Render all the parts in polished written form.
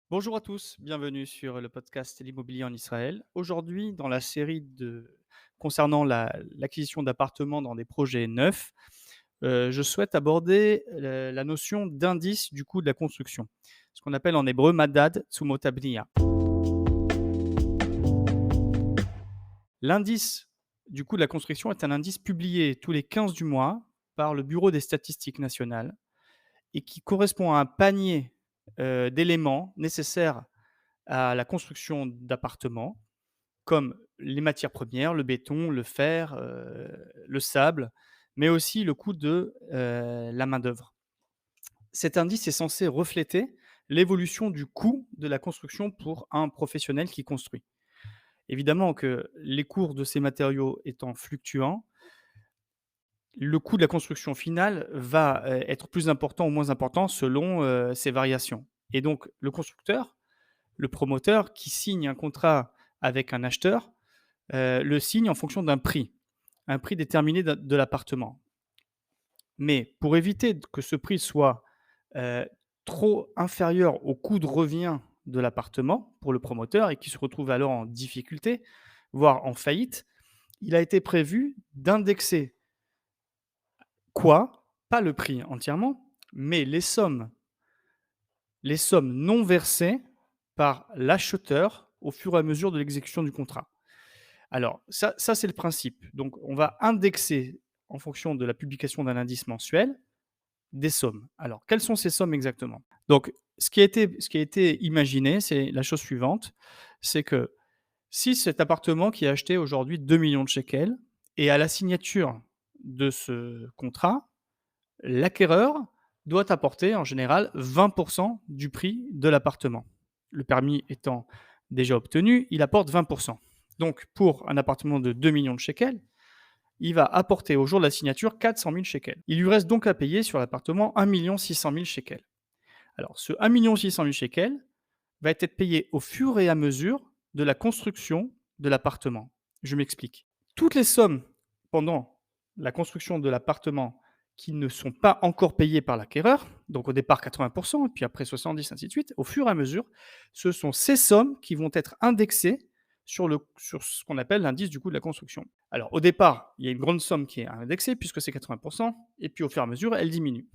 Bonjour à tous, bienvenue sur le podcast L'immobilier en Israël. Aujourd'hui, dans la série concernant l'acquisition d'appartements dans des projets neufs, je souhaite aborder la notion d'indice du coût de la construction, ce qu'on appelle en hébreu Madad Tshumot Habniya. L'indice du coût de la construction est un indice publié tous les 15 du mois par le Bureau des statistiques nationales et qui correspond à un panier d'éléments nécessaires à la construction d'appartements, comme les matières premières, le béton, le fer, le sable, mais aussi le coût de la main-d'œuvre. Cet indice est censé refléter l'évolution du coût de la construction pour un professionnel qui construit. Évidemment que les cours de ces matériaux étant fluctuants, le coût de la construction finale va être plus important ou moins important selon ces variations. Et donc, le constructeur, le promoteur qui signe un contrat avec un acheteur, le signe en fonction d'un prix, un prix déterminé de l'appartement. Mais pour éviter que ce prix soit trop inférieur au coût de revient de l'appartement pour le promoteur et qu'il se retrouve alors en difficulté, voire en faillite, il a été prévu d'indexer quoi? Pas le prix entièrement, mais les sommes non versées par l'acheteur au fur et à mesure de l'exécution du contrat. Alors ça c'est le principe. Donc on va indexer en fonction de la publication d'un indice mensuel des sommes. Alors quelles sont ces sommes exactement? Donc ce qui a été imaginé, c'est la chose suivante, c'est que si cet appartement qui est acheté aujourd'hui 2 millions de shekels et à la signature de ce contrat, l'acquéreur doit apporter en général 20 du prix de l'appartement. Le permis étant déjà obtenu, il apporte 20. Donc pour un appartement de 2 millions de shekels, il va apporter au jour de la signature 400 000 shekels. Il lui reste donc à payer sur l'appartement 1 600 000 shekels. Alors ce 1 600 000 shekels va être payé au fur et à mesure de la construction de l'appartement. Je m'explique. Toutes les sommes pendant la construction de l'appartement qui ne sont pas encore payées par l'acquéreur, donc au départ 80 et puis après 70, ainsi de suite, au fur et à mesure, ce sont ces sommes qui vont être indexées sur ce qu'on appelle l'indice du coût de la construction. Alors au départ, il y a une grande somme qui est indexée puisque c'est 80 et puis au fur et à mesure, elle diminue.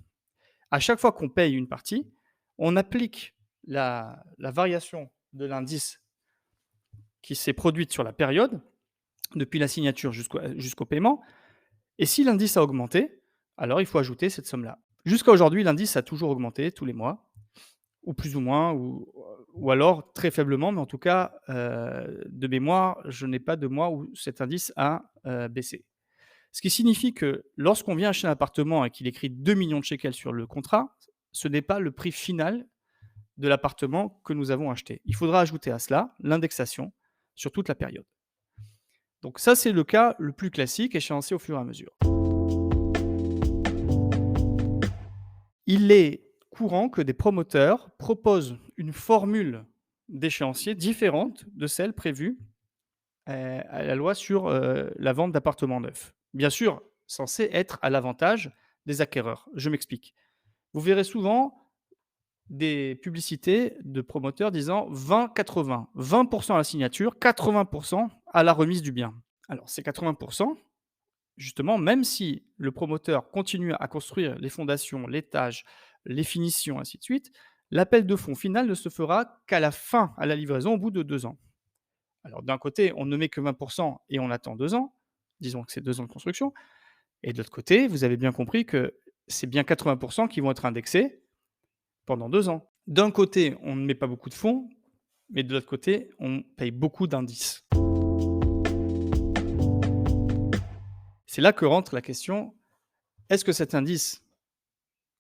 À chaque fois qu'on paye une partie, on applique la variation de l'indice qui s'est produite sur la période, depuis la signature jusqu'au paiement. Et si l'indice a augmenté, alors il faut ajouter cette somme-là. Jusqu'à aujourd'hui, l'indice a toujours augmenté tous les mois, ou plus ou moins, ou alors très faiblement, mais en tout cas, de mémoire, je n'ai pas de mois où cet indice a baissé. Ce qui signifie que lorsqu'on vient acheter un appartement et qu'il écrit 2 millions de shekels sur le contrat, ce n'est pas le prix final de l'appartement que nous avons acheté. Il faudra ajouter à cela l'indexation sur toute la période. Donc ça, c'est le cas le plus classique, échéancé au fur et à mesure. Il est courant que des promoteurs proposent une formule d'échéancier différente de celle prévue à la loi sur la vente d'appartements neufs. Bien sûr, censée être à l'avantage des acquéreurs. Je m'explique. Vous verrez souvent des publicités de promoteurs disant 20-80, 20 à la signature, 80 à la remise du bien. Alors ces 80, justement, même si le promoteur continue à construire les fondations, l'étage, les finitions, ainsi de suite, l'appel de fonds final ne se fera qu'à la fin, à la livraison, au bout de 2 ans. Alors d'un côté, on ne met que 20 et on attend 2 ans, disons que c'est 2 ans de construction, et de l'autre côté, vous avez bien compris que c'est bien 80 qui vont être indexés pendant 2 ans. D'un côté, on ne met pas beaucoup de fonds, mais de l'autre côté, on paye beaucoup d'indices. C'est là que rentre la question, est-ce que cet indice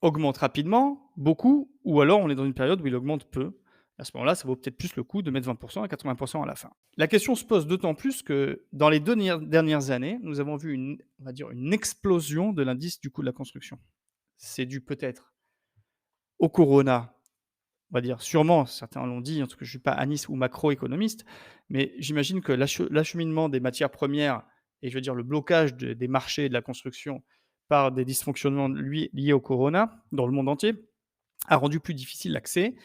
augmente rapidement, beaucoup, ou alors on est dans une période où il augmente peu? À ce moment-là, ça vaut peut-être plus le coup de mettre 20 et 80 à la fin. La question se pose d'autant plus que dans les 2 dernières années, nous avons vu on va dire une explosion de l'indice du coût de la construction. C'est dû peut-être au corona, on va dire sûrement, certains l'ont dit, en tout cas je ne suis pas Anis ou macroéconomiste, mais j'imagine que l'acheminement des matières premières et je veux dire le blocage des marchés de la construction par des dysfonctionnements liés au corona dans le monde entier, a rendu plus difficile l'accès.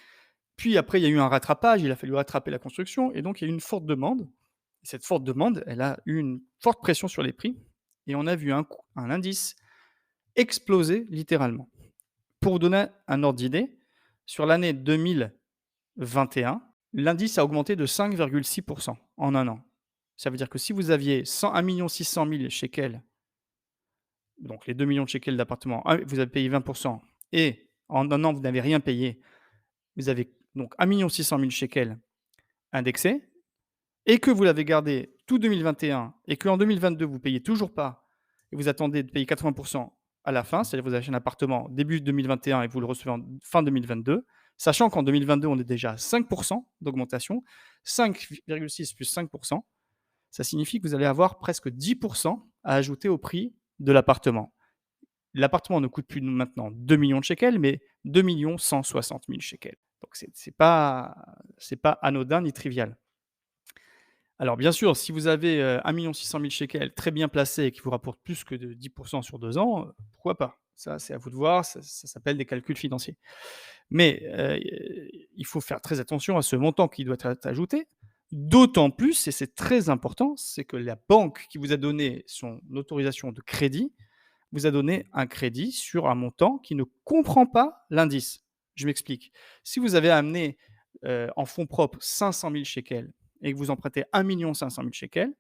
Puis après, il y a eu un rattrapage, il a fallu rattraper la construction et donc il y a eu une forte demande. Cette forte demande, elle a eu une forte pression sur les prix et on a vu un indice exploser littéralement. Pour vous donner un ordre d'idée, sur l'année 2021, l'indice a augmenté de 5,6% en un an. Ça veut dire que si vous aviez 1 600 000 shekels, donc les 2 millions de shekels d'appartement, vous avez payé 20% et en un an, vous n'avez rien payé, vous avez donc 1 600 000 shekels indexés et que vous l'avez gardé tout 2021 et qu'en 2022, vous ne payez toujours pas et vous attendez de payer 80% à la fin, c'est-à-dire que vous achetez un appartement début 2021 et vous le recevez en fin 2022, sachant qu'en 2022, on est déjà à 5% d'augmentation, 5,6 plus 5%, ça signifie que vous allez avoir presque 10% à ajouter au prix de l'appartement. L'appartement ne coûte plus maintenant 2 millions de shekels, mais 2 160 000 shekels. Donc c'est pas anodin ni trivial. Alors bien sûr, si vous avez, 1 600 000 shekels très bien placés et qui vous rapportent plus que de 10 sur 2 ans, pourquoi pas? Ça, c'est à vous de voir, ça s'appelle des calculs financiers. Mais, il faut faire très attention à ce montant qui doit être ajouté, d'autant plus, et c'est très important, c'est que la banque qui vous a donné son autorisation de crédit, vous a donné un crédit sur un montant qui ne comprend pas l'indice. Je m'explique. Si vous avez amené, en fonds propres 500 000 shekels et que vous empruntez 1 500 000 shekels,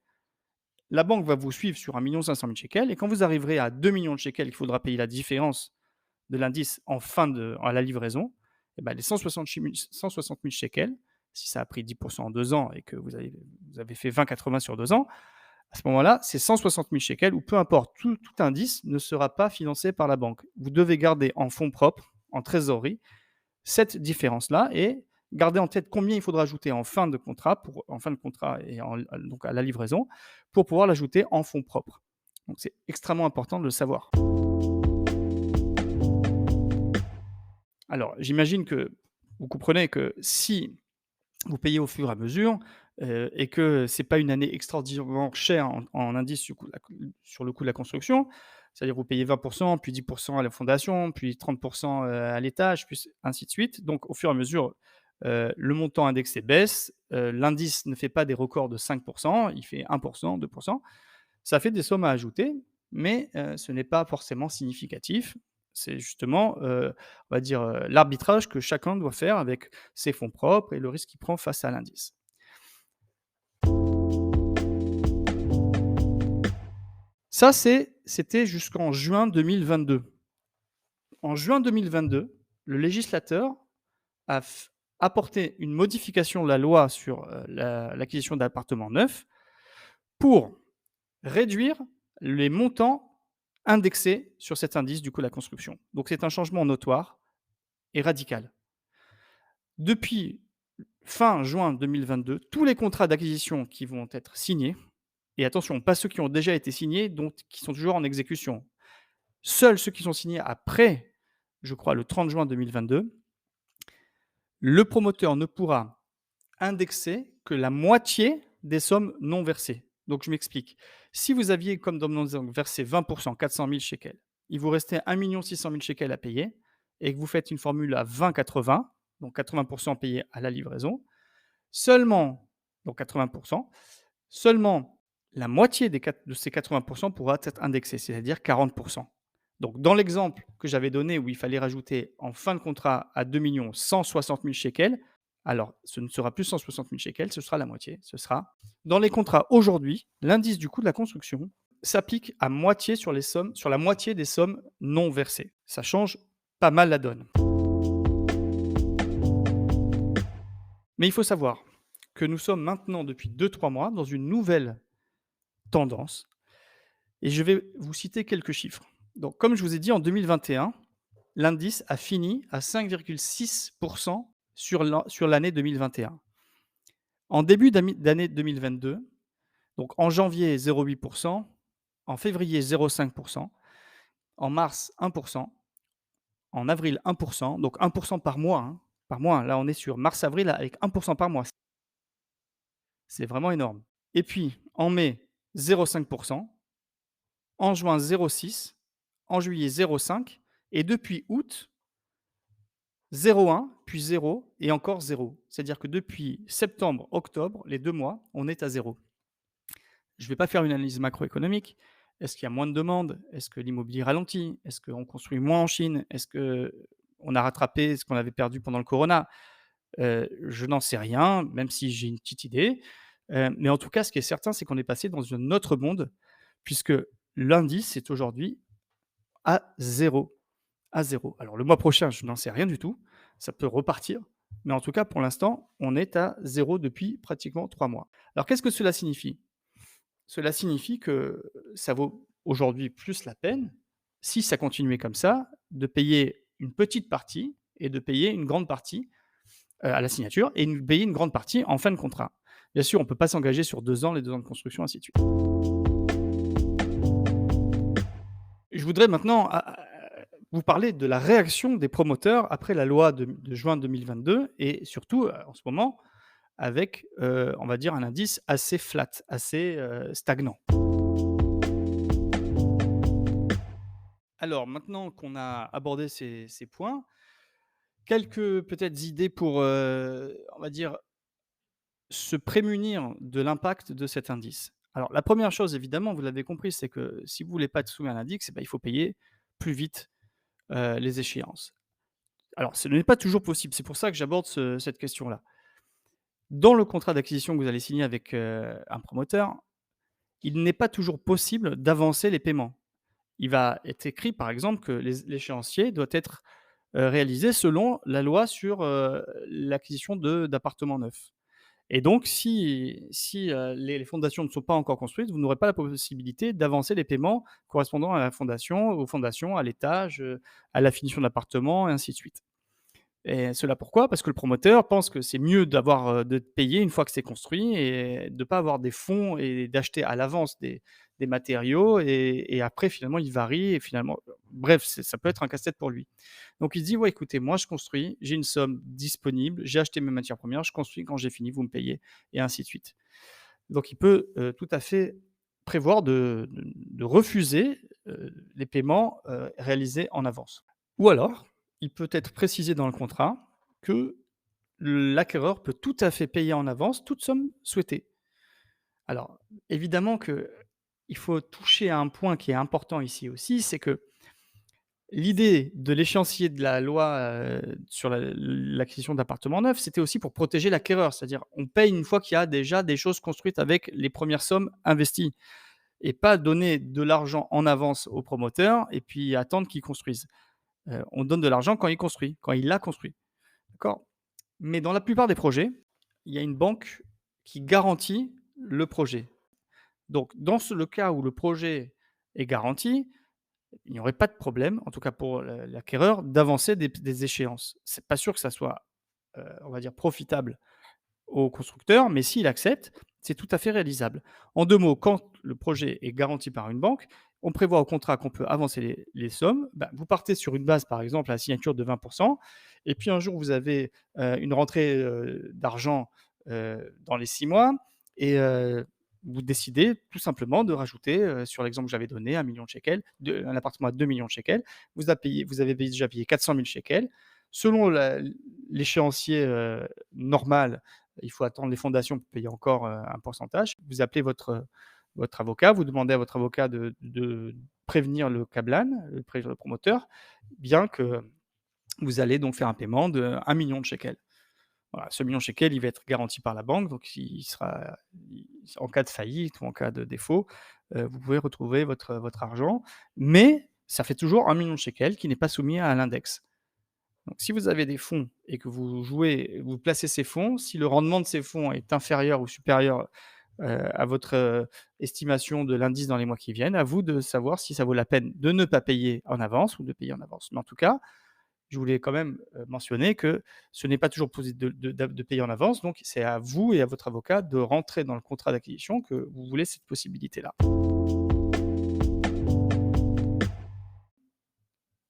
la banque va vous suivre sur 1 500 000 shekels et quand vous arriverez à 2 millions de shekels, il faudra payer la différence de l'indice à la livraison, et ben les 160 000 shekels, si ça a pris 10% en 2 ans et que vous avez fait 20,80 sur 2 ans, à ce moment-là, c'est 160 000 shekels ou peu importe, tout indice ne sera pas financé par la banque. Vous devez garder en fonds propres, en trésorerie, cette différence-là et garder en tête combien il faudra ajouter en fin de contrat et donc à la livraison, pour pouvoir l'ajouter en fonds propres. Donc c'est extrêmement important de le savoir. Alors, j'imagine que vous comprenez que si vous payez au fur et à mesure, et que c'est pas une année extraordinairement chère en indice sur le coût de la construction. C'est-à-dire vous payez 20%, puis 10% à la fondation, puis 30% à l'étage, puis ainsi de suite. Donc au fur et à mesure, le montant indexé baisse, l'indice ne fait pas des records de 5%, il fait 1%, 2%. Ça fait des sommes à ajouter, mais ce n'est pas forcément significatif. C'est justement, on va dire, l'arbitrage que chacun doit faire avec ses fonds propres et le risque qu'il prend face à l'indice. Ça, c'était jusqu'en juin 2022. En juin 2022, le législateur a apporté une modification de la loi sur l'acquisition d'appartements neufs pour réduire les montants indexés sur cet indice du coût de la construction. Donc c'est un changement notoire et radical. Depuis fin juin 2022, tous les contrats d'acquisition qui vont être signés, et attention, pas ceux qui ont déjà été signés, donc qui sont toujours en exécution. Seuls ceux qui sont signés après, je crois, le 30 juin 2022, le promoteur ne pourra indexer que la moitié des sommes non versées. Donc je m'explique. Si vous aviez, comme dans mon exemple, versé 20%, 400 000 shekels, il vous restait 1 600 000 shekels à payer, et que vous faites une formule à 20-80, donc 80% payé à la livraison, seulement, donc 80%, seulement la moitié de ces 80% pourra être indexée, c'est-à-dire 40%. Donc dans l'exemple que j'avais donné où il fallait rajouter en fin de contrat à 2 160 000 shekels, alors ce ne sera plus 160 000 shekels, ce sera la moitié. Ce sera dans les contrats aujourd'hui, l'indice du coût de la construction s'applique à moitié sur la moitié des sommes non versées. Ça change pas mal la donne. Mais il faut savoir que nous sommes maintenant depuis 2-3 mois dans une nouvelle tendance et je vais vous citer quelques chiffres. Donc comme je vous ai dit en 2021, l'indice a fini à 5,6% sur l'année 2021. En début d'année 2022, donc en janvier 0,8%, en février 0,5%, en mars 1%, en avril 1%, donc 1% par mois, hein, par mois. Là, on est sur mars-avril avec 1% par mois. C'est vraiment énorme. Et puis en mai, 0,5, en juin 0,6, en juillet 0,5 et depuis août 0,1, puis 0 et encore 0. C'est-à-dire que depuis septembre, octobre, les 2 mois, on est à 0. Je ne vais pas faire une analyse macroéconomique. Est-ce qu'il y a moins de demandes? Est-ce que l'immobilier ralentit? Est-ce qu'on construit moins en Chine? Est-ce qu'on a rattrapé ce qu'on avait perdu pendant le corona? Je n'en sais rien, même si j'ai une petite idée. Mais en tout cas, ce qui est certain, c'est qu'on est passé dans un autre monde puisque l'indice est aujourd'hui à zéro, à zéro. Alors le mois prochain, je n'en sais rien du tout, ça peut repartir, mais en tout cas, pour l'instant, on est à zéro depuis pratiquement 3 mois. Alors qu'est-ce que cela signifie? Cela signifie que ça vaut aujourd'hui plus la peine, si ça continuait comme ça, de payer une petite partie et de payer une grande partie, à la signature et payer une grande partie en fin de contrat. Bien sûr, on ne peut pas s'engager sur 2 ans, les 2 ans de construction, ainsi de suite. Je voudrais maintenant vous parler de la réaction des promoteurs après la loi de juin 2022 et surtout, en ce moment, avec, on va dire un indice assez flat, assez, stagnant. Alors maintenant qu'on a abordé ces points, quelques peut-être idées pour, on va dire, se prémunir de l'impact de cet indice. Alors la première chose évidemment, vous l'avez compris, c'est que si vous voulez pas être soumis à l'index, eh bah, il faut payer plus vite, les échéances. Alors ce n'est pas toujours possible, c'est pour ça que j'aborde cette question-là. Dans le contrat d'acquisition que vous allez signer avec, un promoteur, il n'est pas toujours possible d'avancer les paiements. Il va être écrit par exemple que l'échéancier doit être, réalisé selon la loi sur, l'acquisition d'appartements neufs. Et donc si les fondations ne sont pas encore construites, vous n'aurez pas la possibilité d'avancer les paiements correspondant à la fondation, aux fondations, à l'étage, à la finition de l'appartement et ainsi de suite. Et cela pourquoi? Parce que le promoteur pense que c'est mieux d'avoir, de payer une fois que c'est construit et de ne pas avoir des fonds et d'acheter à l'avance des matériaux et après finalement il varie et finalement bref, ça peut être un casse-tête pour lui. Donc il se dit: «Ouais écoutez, moi je construis, j'ai une somme disponible, j'ai acheté mes matières premières, je construis, quand j'ai fini, vous me payez» et ainsi de suite. Donc il peut, tout à fait prévoir de refuser, les paiements, réalisés en avance. Ou alors, il peut être précisé dans le contrat que l'acquéreur peut tout à fait payer en avance toute somme souhaitée. Alors, évidemment qu'il faut toucher à un point qui est important ici aussi, c'est que l'idée de l'échéancier de la loi, sur l'acquisition d'appartements neufs, c'était aussi pour protéger l'acquéreur. C'est-à-dire, on paye une fois qu'il y a déjà des choses construites avec les premières sommes investies et pas donner de l'argent en avance au promoteur et puis attendre qu'il construise. On donne de l'argent quand il construit, quand il l'a construit, d'accord? Mais dans la plupart des projets, il y a une banque qui garantit le projet. Donc dans le cas où le projet est garanti, il n'y aurait pas de problème, en tout cas pour l'acquéreur, d'avancer des échéances. C'est pas sûr que ça soit, on va dire profitable au constructeur, mais s'il accepte, c'est tout à fait réalisable. En 2 mots, quand le projet est garanti par une banque, on prévoit au contrat qu'on peut avancer les sommes. Bah, vous partez sur une base, par exemple, à la signature de 20 et puis un jour, vous avez, une rentrée, d'argent, dans les 6 mois et vous décidez tout simplement de rajouter, sur l'exemple que j'avais donné, 1 000 000 shekels, un appartement à 2 millions de shekels. Vous avez déjà payé 400 000 shekels. Selon l'échéancier, normal, il faut attendre les fondations pour payer encore, un pourcentage. Vous appelez votre avocat, vous demandez à votre avocat de prévenir le Cablan, le promoteur, bien que vous allez donc faire un paiement de 1 million de shekels. Voilà, ce million de shekels, il va être garanti par la banque, donc en cas de faillite ou en cas de défaut, vous pouvez retrouver votre argent, mais ça fait toujours 1 million de shekels qui n'est pas soumis à l'index. Donc si vous avez des fonds et que vous placez ces fonds, si le rendement de ces fonds est inférieur ou supérieur, à votre, estimation de l'indice dans les mois qui viennent, à vous de savoir si ça vaut la peine de ne pas payer en avance ou de payer en avance. Mais en tout cas, je voulais quand même, mentionner que ce n'est pas toujours possible de payer en avance, donc c'est à vous et à votre avocat de rentrer dans le contrat d'acquisition que vous voulez cette possibilité-là.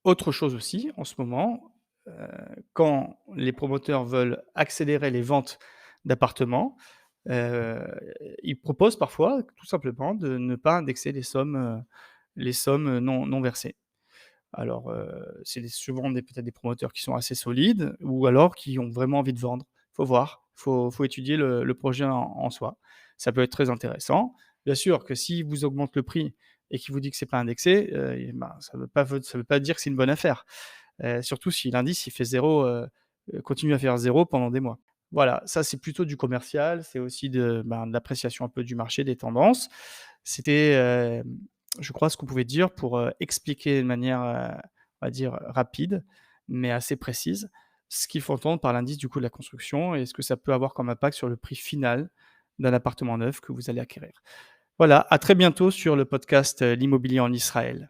Autre chose aussi, en ce moment, heu, quand les promoteurs veulent accélérer les ventes d'appartements, Heu, ils proposent parfois, tout simplement, de ne pas indexer les sommes, non versées. Alors, c'est souvent peut-être des promoteurs qui sont assez solides ou alors qui ont vraiment envie de vendre. Faut voir, faut étudier le projet en soi. Ça peut être très intéressant. Bien sûr que s'ils vous augmentent le prix et qu'ils vous dit que c'est pas indexé, et ben, ça veut pas dire que c'est une bonne affaire. Surtout si l'indice il fait 0, continue à faire 0 pendant des mois. Voilà, ça c'est plutôt du commercial, c'est aussi de l'appréciation un peu du marché, des tendances. C'était, je crois ce qu'on pouvait dire pour, expliquer de manière, on va dire rapide, mais assez précise, ce qu'il faut entendre par l'indice du coût de la construction et ce que ça peut avoir comme impact sur le prix final d'un appartement neuf que vous allez acquérir. Voilà, à très bientôt sur le podcast, L'immobilier en Israël.